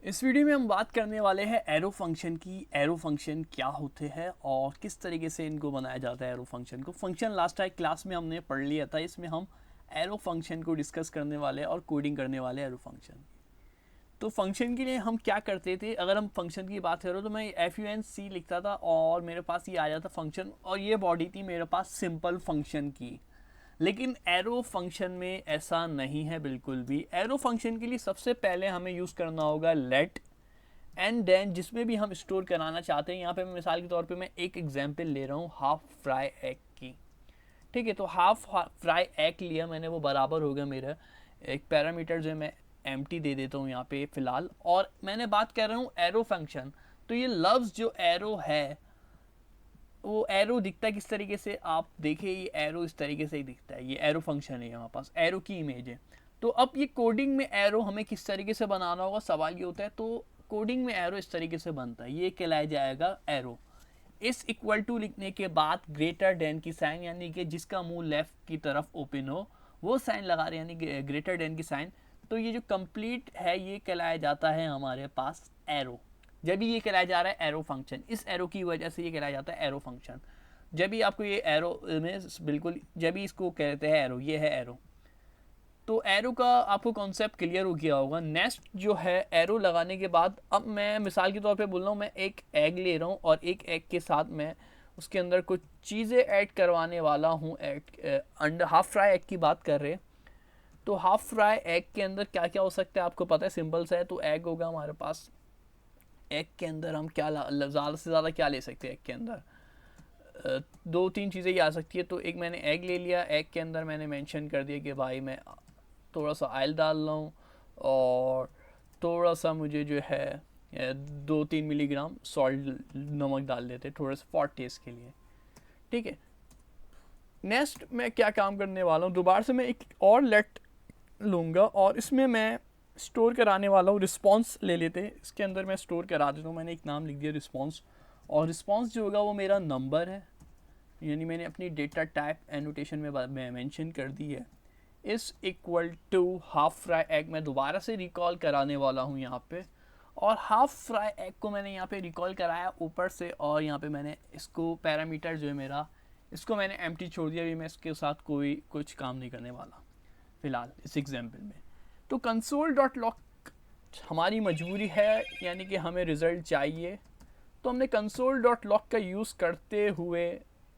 इस वीडियो में हम बात करने वाले हैं एरो फंक्शन की। एरो फंक्शन क्या होते हैं और किस तरीके से इनको बनाया जाता है। एरो फंक्शन को फंक्शन लास्ट टाइम क्लास में हमने पढ़ लिया था। इसमें हम एरो फंक्शन को डिस्कस करने वाले और कोडिंग करने वाले एरो फंक्शन। तो फंक्शन के लिए हम क्या करते थे, अगर हम फंक्शन की बात करें तो मैं FUNC लिखता था और मेरे पास ये आ जाता फंक्शन, और ये बॉडी थी मेरे पास सिंपल फंक्शन की। लेकिन एरो फंक्शन में ऐसा नहीं है बिल्कुल भी। एरो फंक्शन के लिए सबसे पहले हमें यूज़ करना होगा लेट एंड देन, जिसमें भी हम स्टोर कराना चाहते हैं। यहाँ पे मैं मिसाल के तौर पे मैं एक एग्जांपल ले रहा हूँ हाफ फ्राई एग की। ठीक है, तो हाफ फ्राई एग लिया मैंने, वो बराबर हो गया मेरा एक पैरामीटर जो मैं एम्प्टी दे देता हूँ यहाँ पे फ़िलहाल। और मैंने बात कर रहा हूँ एरो फंक्शन। तो ये लफ्ज़ जो एरो है, वो एरो दिखता है किस तरीके से, आप देखिए ये एरो इस तरीके से ही दिखता है। ये एरो फंक्शन है, हमारे पास एरो की इमेज है। तो अब ये कोडिंग में एरो हमें किस तरीके से बनाना होगा, सवाल ये होता है। तो कोडिंग में एरो इस तरीके से बनता है, ये कहलाया जाएगा एरो। इस इक्वल टू लिखने के बाद ग्रेटर देन की साइन, यानी कि जिसका मुंह लेफ्ट की तरफ ओपन हो वो साइन लगा रहे, यानी ग्रेटर देन की साइन। तो ये जो कंप्लीट है ये कहलाया जाता है हमारे पास एरो। जब भी ये कहलाया जा रहा है एरो फंक्शन, इस एरो की वजह से ये कहलाया जाता है एरो फंक्शन। जब भी आपको ये एरो में बिल्कुल, जब भी इसको कहते हैं एरो, ये है एरो। तो एरो का आपको कॉन्सेप्ट क्लियर हो गया होगा। नेक्स्ट जो है एरो लगाने के बाद, अब मैं मिसाल के तौर पे बोल रहा हूँ, मैं एक एग ले रहा हूँ और एक एग के साथ मैं उसके अंदर कुछ चीज़ें ऐड करवाने वाला हूँ। अंडर हाफ फ्राई एग की बात कर रहे हैं। तो हाफ फ्राई एग के अंदर क्या क्या हो सकता है आपको पता है, सिंपल सा है। तो एग होगा हमारे पास। एग के अंदर हम क्या ज़्यादा से ज़्यादा क्या ले सकते हैं एग के अंदर, दो तीन चीज़ें ही आ सकती है। तो एक मैंने एग ले लिया, एग के अंदर मैंने मेंशन कर दिया कि भाई मैं थोड़ा सा ऑयल डाल रहा हूँ और थोड़ा सा मुझे जो है 2-3 मिलीग्राम सॉल्ट नमक डाल देते थोड़ा सा फॉर टेस्ट के लिए। ठीक है, नेक्स्ट मैं क्या काम करने वाला हूँ, दोबारा से मैं एक और लेट लूँगा और इसमें मैं स्टोर कराने वाला हूँ। रिस्पॉन्स ले लेते हैं, इसके अंदर मैं स्टोर करा देता हूँ। मैंने एक नाम लिख दिया रिस्पॉन्स, और रिस्पॉन्स जो होगा वो मेरा नंबर है, यानी मैंने अपनी डेटा टाइप एनोटेशन में मेंशन कर दी है। इस equal to half fry egg मैं दोबारा से रिकॉल कराने वाला हूँ यहाँ पे। और हाफ फ्राई एग को मैंने यहाँ पे रिकॉल कराया ऊपर से, और यहाँ पे मैंने इसको पैरामीटर जो है मेरा, इसको मैंने एम्प्टी छोड़ दिया। अभी मैं इसके साथ कोई कुछ काम नहीं करने वाला फ़िलहाल इस एग्जाम्पल में। तो कंसोल डॉट लॉग हमारी मजबूरी है, यानी कि हमें रिज़ल्ट चाहिए। तो हमने कंसोल डॉट लॉग का यूज़ करते हुए,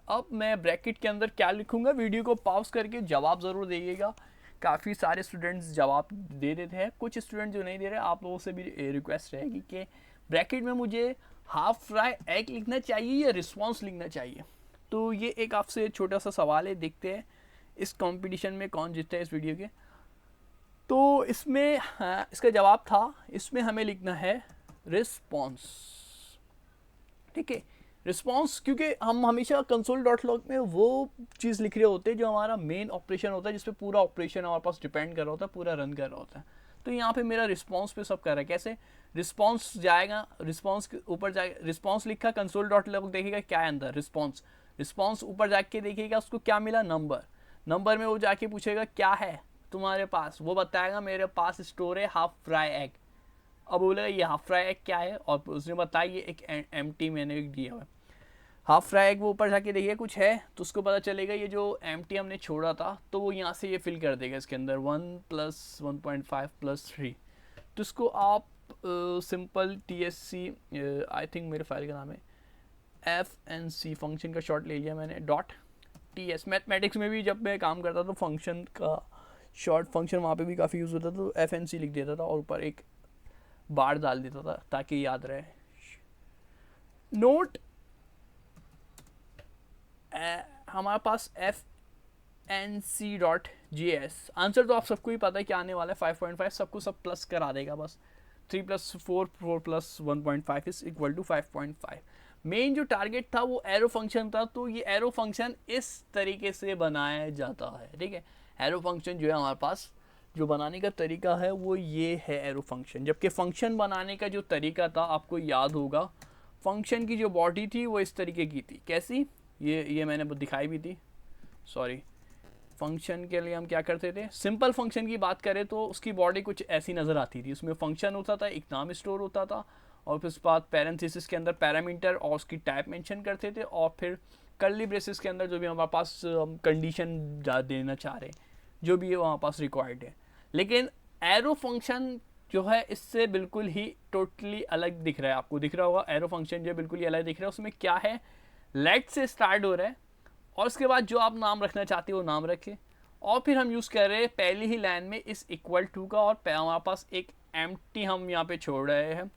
अब मैं ब्रैकेट के अंदर क्या लिखूँगा, वीडियो को पॉज करके जवाब ज़रूर दीजिएगा। काफ़ी सारे स्टूडेंट्स जवाब दे देते हैं, कुछ स्टूडेंट जो नहीं दे रहे, आप लोगों से भी रिक्वेस्ट रहेगी कि ब्रैकेट में मुझे हाफ फ्राई एग लिखना चाहिए या रिस्पॉन्स लिखना चाहिए। तो ये एक आपसे छोटा सा सवाल है, देखते हैं इस कंपटीशन में कौन जीतता है इस वीडियो के। तो इसमें इसका जवाब था, इसमें हमें लिखना है रिस्पॉन्स। ठीक है, रिस्पॉन्स, क्योंकि हम हमेशा कंसोल डॉट लॉग में वो चीज़ लिख रहे होते हैं जो हमारा मेन ऑपरेशन होता है, जिसपे पूरा ऑपरेशन हमारे पास डिपेंड कर रहा होता है, पूरा रन कर रहा होता है। तो यहाँ पे मेरा रिस्पॉन्स पे सब कर रहा है। कैसे रिस्पॉन्स जाएगा, रिस्पॉन्स के ऊपर जाएगा, रिस्पॉन्स लिखा कंसोल डॉट लॉग, देखिएगा क्या है अंदर रिस्पॉन्स। रिस्पॉन्स ऊपर जाके देखिएगा उसको क्या मिला, नंबर। नंबर में वो जाके पूछेगा क्या है तुम्हारे पास, वो बताएगा मेरे पास स्टोर है हाफ फ्राई एग। अब बोलेगा ये हाफ फ्राई एग क्या है, और उसने बताया ये एक एम्प्टी मैंने दिया हुआ है हाफ फ्राई एग। वो ऊपर जाके देखिए कुछ है तो उसको पता चलेगा ये जो एम्प्टी हमने छोड़ा था, तो वो यहाँ से ये फिल कर देगा इसके अंदर 1 + 1.5 + 3। तो इसको आप सिंपल TSC, आई थिंक मेरे फाइल का नाम है FNC, फंक्शन का शॉर्ट ले लिया मैंने, डॉट TS। मैथमेटिक्स में भी जब मैं काम करता तो फंक्शन का शॉर्ट फंक्शन वहाँ पे भी काफ़ी यूज़ होता था, तो FNC लिख देता था और ऊपर एक बार डाल देता था ताकि याद रहे। नोट हमारे पास FNC.js, आंसर तो आप सबको ही पता है क्या आने वाला है, 5.5। सबको सब प्लस करा देगा बस। 3 + 4 4 + 1.5 इज इक्वल टू 5.5। मेन जो टारगेट था वो एरो फंक्शन था। तो ये एरो फंक्शन इस तरीके से बनाया जाता है। ठीक है, एरो फंक्शन जो है हमारे पास, जो बनाने का तरीका है वो ये है एरो फंक्शन। जबकि फंक्शन बनाने का जो तरीका था आपको याद होगा, फंक्शन की जो बॉडी थी वो इस तरीके की थी। कैसी, ये मैंने दिखाई भी थी, सॉरी। फंक्शन के लिए हम क्या करते थे, सिंपल फंक्शन की बात करें तो उसकी बॉडी कुछ ऐसी नज़र आती थी। उसमें फंक्शन होता था, एक नाम स्टोर होता था, और फिर उसके बाद पैरेंथेसिस के अंदर पैरामीटर और उसकी टाइप मेंशन करते थे, और फिर कर्ली ब्रेसेस के अंदर जो भी हमारे पास कंडीशन देना चाह रहे हैं, जो भी है वहाँ पास रिक्वायर्ड है। लेकिन एरो फंक्शन जो है इससे बिल्कुल ही टोटली अलग दिख रहा है। आपको दिख रहा होगा एरो फंक्शन जो बिल्कुल ही अलग दिख रहा है। उसमें क्या है, लेट से स्टार्ट हो रहा है और उसके बाद जो आप नाम रखना चाहते हो वो नाम रखें, और फिर हम यूज़ कर रहे हैं पहली ही लाइन में इस इक्वल टू का, और हमारे पास एक एम्प्टी हम यहाँ पे छोड़ रहे हैं,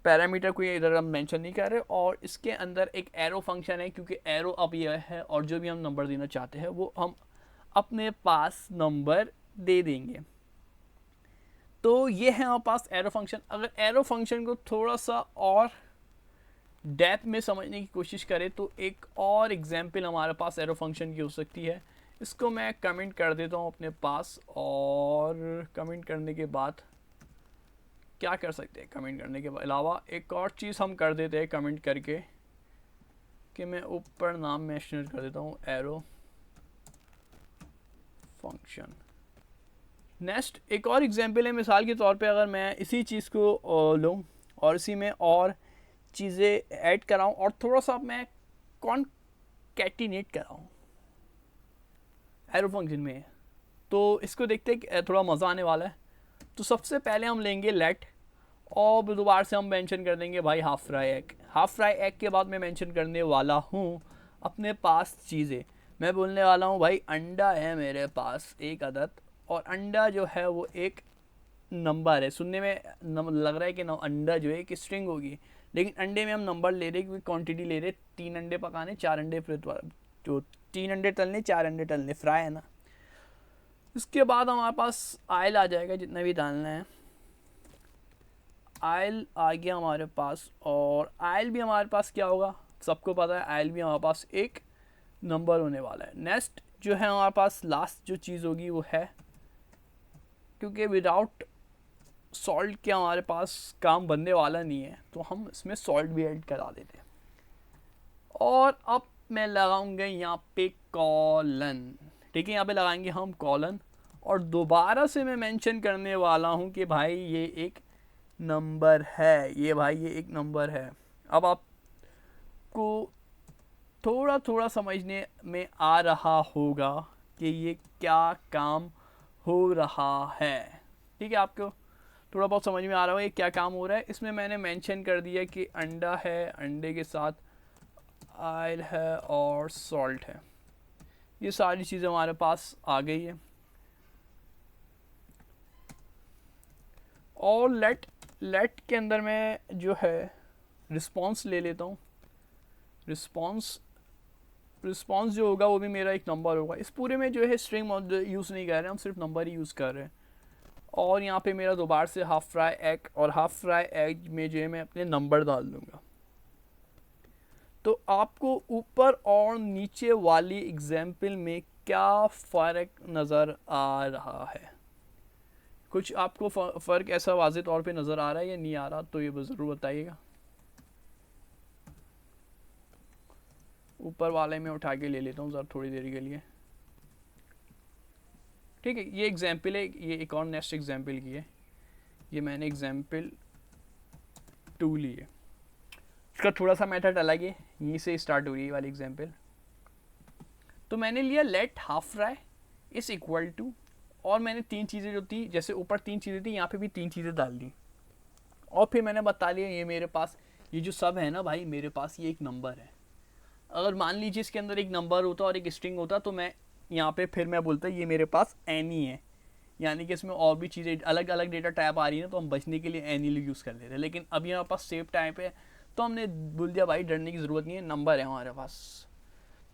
पैरामीटर कोई इधर हम मेंशन नहीं कर रहे, और इसके अंदर एक एरो फंक्शन है क्योंकि एरो अब ये है, और जो भी हम नंबर देना चाहते हैं वो हम अपने पास नंबर दे देंगे। तो ये है हमारे पास एरो फंक्शन। अगर एरो फंक्शन को थोड़ा सा और डेप्थ में समझने की कोशिश करें तो एक और एग्जाम्पल हमारे पास एरो फंक्शन की हो सकती है। इसको मैं कमेंट कर देता हूँ अपने पास, और कमेंट करने के बाद क्या कर सकते हैं, कमेंट करने के अलावा एक और चीज़ हम कर देते हैं कमेंट करके, कि मैं ऊपर नाम मेंशन कर देता हूँ एरो फंक्शन। नेक्स्ट एक और एग्जांपल है, मिसाल के तौर पे अगर मैं इसी चीज़ को लूँ और इसी में और चीज़ें ऐड कराऊँ और थोड़ा सा मैं कॉन्कैटिनेट कराऊँ एरो फंक्शन में, तो इसको देखते हैं थोड़ा मज़ा आने वाला है। तो सबसे पहले हम लेंगे लेट, और दोबारा से हम मेंशन कर देंगे भाई half fry egg. Half fry egg के बाद मैं मेंशन करने वाला हूँ अपने पास चीज़ें। मैं बोलने वाला हूँ भाई अंडा है मेरे पास एक अदद, और अंडा जो है वो एक नंबर है। सुनने में लग रहा है कि अंडा जो है एक स्ट्रिंग होगी, लेकिन अंडे में हम नंबर ले रहे क्योंकि क्वांटिटी ले रहे, 3 अंडे पकाने, 4 अंडे जो 3 अंडे तलने, 4 अंडे तलने, फ्राई है ना। इसके बाद हमारे पास आयल आ जाएगा, जितना भी डालना है आयल आ गया हमारे पास। और आयल भी हमारे पास क्या होगा, सबको पता है आयल भी हमारे पास एक नंबर होने वाला है। नेक्स्ट जो है हमारे पास लास्ट जो चीज़ होगी वो है, क्योंकि विदाउट सॉल्ट के हमारे पास काम बनने वाला नहीं है, तो हम इसमें सॉल्ट भी ऐड करा देते हैं। और अब मैं लगाऊंगा यहाँ पे कॉलन, ठीक है, यहाँ पे लगाएंगे हम कॉलन, और दोबारा से मैं मेंशन करने वाला हूँ कि भाई ये एक नंबर है, ये भाई ये एक नंबर है। अब आपको थोड़ा थोड़ा समझने में आ रहा होगा कि ये क्या काम हो रहा है, ठीक है, आपको थोड़ा बहुत समझ में आ रहा है ये क्या काम हो रहा है। इसमें मैंने मेंशन कर दिया कि अंडा है, अंडे के साथ ऑयल है और सॉल्ट है, ये सारी चीज़ें हमारे पास आ गई है। और लेट के अंदर मैं जो है रिस्पॉन्स ले लेता हूँ। रिस्पॉन्स जो होगा वो भी मेरा एक नंबर होगा। इस पूरे में जो है स्ट्रिंग यूज़ नहीं कर रहे, हम सिर्फ नंबर ही यूज़ कर रहे हैं। और यहाँ पे मेरा दोबारा से हाफ फ्राई एग, और हाफ फ्राई एग में जो है मैं अपने नंबर डाल दूँगा। तो आपको ऊपर और नीचे वाली एग्जाम्पल में क्या फ़र्क नज़र आ रहा है? कुछ आपको फ़र्क ऐसा वाज़े तौर पे नज़र आ रहा है या नहीं आ रहा, तो ये ज़रूर बताइएगा। ऊपर वाले में उठा के ले लेता हूँ ज़रा थोड़ी देर के लिए, ठीक है। ये एग्जाम्पल है, ये एक और नेक्स्ट एग्जाम्पल की है, ये मैंने एग्जाम्पल 2 ली है। इसका थोड़ा सा मेथड अलग है, यहीं से स्टार्ट हो रही है वाली एग्जाम्पल। तो मैंने लिया let half fry is equal to, और मैंने 3 चीज़ें जो थी, जैसे ऊपर 3 चीज़ें थी, यहाँ पे भी 3 चीज़ें डाल दी, और फिर मैंने बता लिया ये मेरे पास ये जो सब है ना भाई, मेरे पास ये एक नंबर है। अगर मान लीजिए इसके अंदर एक नंबर होता और एक स्ट्रिंग होता, तो मैं यहाँ पे फिर मैं बोलता ये मेरे पास एनी है, यानी कि इसमें और भी चीज़ें अलग अलग डेटा टाइप आ रही है ना, तो हम बचने के लिए एनी यूज़ कर लेते हैं। लेकिन अब यहाँ पास सेव टाइप है, तो हमने बोल दिया भाई डरने की ज़रूरत नहीं है, नंबर है हमारे पास।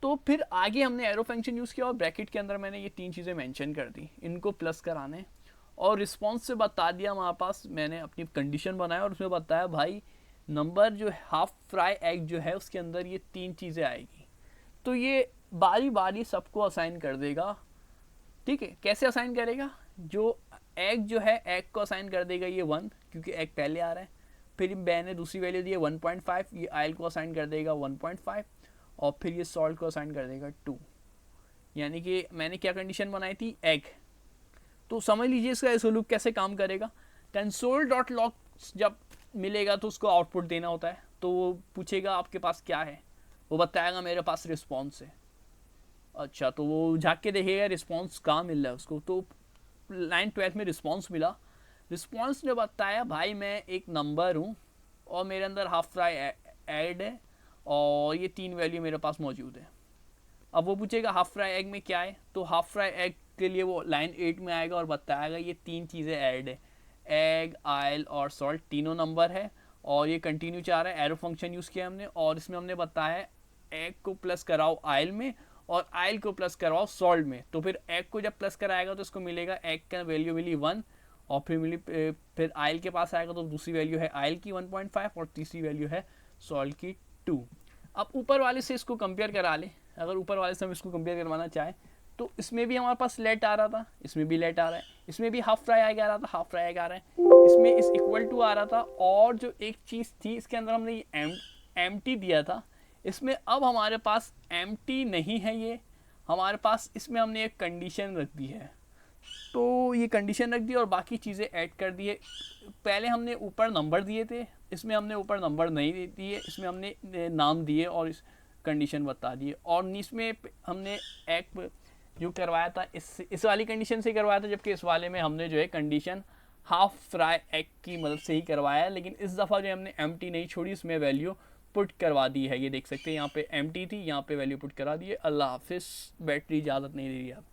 तो फिर आगे हमने एरो फंक्शन यूज़ किया, और ब्रैकेट के अंदर मैंने ये 3 चीज़ें मेंशन कर दी, इनको प्लस कराने, और रिस्पॉन्स से बता दिया हमारे पास, मैंने अपनी कंडीशन बनाया और उसमें बताया भाई नंबर जो हाफ फ्राई एग जो है उसके अंदर ये 3 चीज़ें आएगी। तो ये बारी बारी सबको असाइन कर देगा, ठीक है। कैसे असाइन करेगा, जो एग जो है एग को असाइन कर देगा ये 1, क्योंकि एग पहले आ रहा है। फिर मैंने दूसरी वैल्यू दी है 1.5, ये आयल को असाइन कर देगा 1.5, और फिर ये सॉल्ट को असाइन कर देगा 2। यानी कि मैंने क्या कंडीशन बनाई थी, एग। तो समझ लीजिए इसका ऐसा लूप कैसे काम करेगा। कंसोल डॉट लॉग जब मिलेगा तो उसको आउटपुट देना होता है, तो वो पूछेगा आपके पास क्या है, वो बताएगा मेरे पास रिस्पॉन्स है। अच्छा, तो वो झाँक के देखेगा रिस्पॉन्स कहाँ मिल रहा है उसको। तो लाइन 12 में रिस्पॉन्स मिला। रिस्पॉन्स ने बताया भाई मैं एक नंबर हूँ और मेरे अंदर हाफ फ्राई एड है और ये 3 वैल्यू मेरे पास मौजूद है। अब वो पूछेगा हाफ फ्राई एग में क्या है, तो हाफ फ्राई एग के लिए वो लाइन 8 में आएगा और बताएगा ये 3 चीज़ें ऐड है, एग, आयल और सॉल्ट, तीनों नंबर है और ये कंटिन्यू चाह रहा है। एरो फंक्शन यूज़ किया हमने और इसमें हमने बताया एग को प्लस कराओ आयल में और आयल को प्लस करवाओ सॉल्ट में। तो फिर एग को जब प्लस कराएगा तो इसको मिलेगा, एग का वैल्यू मिली 1 और फिर मिली, फिर आयल के पास आएगा तो दूसरी वैल्यू है आयल की 1.5 और तीसरी वैल्यू है सॉल्ट की 2। अब ऊपर वाले से इसको कंपेयर करा ले, अगर ऊपर वाले से हम इसको कंपेयर करवाना चाहें तो इसमें भी हमारे पास लेट आ रहा था, इसमें भी लेट आ रहा है, इसमें भी हाफ फ्राई एग आ रहा था, हाफ फ्राई एग आ रहा है, इसमें इस इक्वल टू आ रहा था। और जो एक चीज़ थी इसके अंदर हमने ये एम्प्टी दिया था, इसमें अब हमारे पास एम्प्टी नहीं है, ये हमारे पास इसमें हमने एक कंडीशन रख दी है। तो ये कंडीशन रख दी और बाकी चीज़ें ऐड कर दिए। पहले हमने ऊपर नंबर दिए थे, इसमें हमने ऊपर नंबर नहीं दिए, इसमें हमने नाम दिए और इस कंडीशन बता दिए। और इसमें हमने एक जो करवाया था इस वाली कंडीशन से करवाया था, जबकि इस वाले में हमने जो है कंडीशन हाफ फ्राई एग की मदद से ही करवाया है। लेकिन इस दफ़ा जो हमने एम्प्टी नहीं छोड़ी, इसमें वैल्यू पुट करवा दी है। ये देख सकते हैं यहाँ पे एम्प्टी थी, यहाँ पे वैल्यू पुट करा दी है। अल्लाह हाफिज़, बैटरी इजाज़त नहीं दे रही आप।